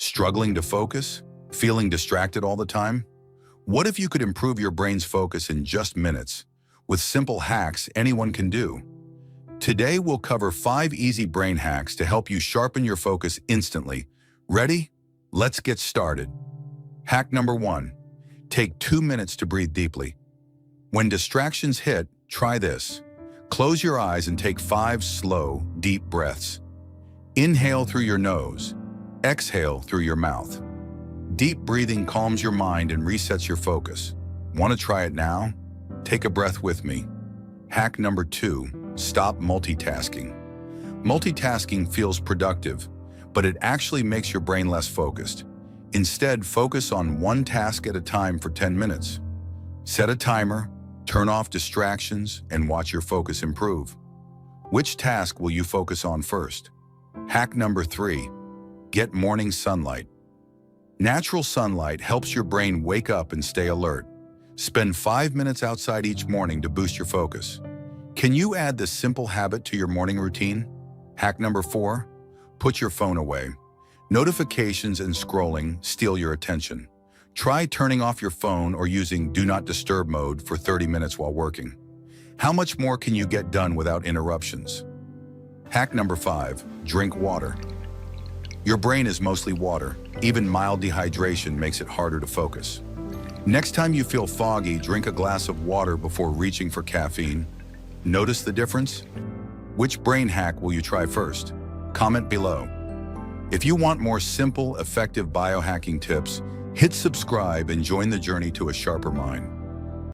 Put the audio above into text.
Struggling to focus? Feeling distracted all the time? What if you could improve your brain's focus in just minutes, with simple hacks anyone can do? Today we'll cover 5 easy brain hacks to help you sharpen your focus instantly. Ready? Let's get started. Hack number 1. Take 2 minutes to breathe deeply. When distractions hit, try this. Close your eyes and take 5 slow, deep breaths. Inhale through your nose. Exhale through your mouth. Deep breathing calms your mind and resets your focus. Want to try it now? Take a breath with me. Hack number 2. Stop multitasking. Multitasking feels productive, but it actually makes your brain less focused. Instead, focus on one task at a time for 10 minutes. Set a timer, turn off distractions, and watch your focus improve. Which task will you focus on first? Hack number 3. Get morning sunlight. Natural sunlight helps your brain wake up and stay alert. Spend 5 minutes outside each morning to boost your focus. Can you add this simple habit to your morning routine? Hack number 4. Put your phone away. Notifications and scrolling steal your attention. Try turning off your phone or using Do Not Disturb mode for 30 minutes while working. How much more can you get done without interruptions? Hack number 5. Drink water. Your brain is mostly water. Even mild dehydration makes it harder to focus. Next time you feel foggy, drink a glass of water before reaching for caffeine. Notice the difference? Which brain hack will you try first? Comment below. If you want more simple, effective biohacking tips, hit subscribe and join the journey to a sharper mind.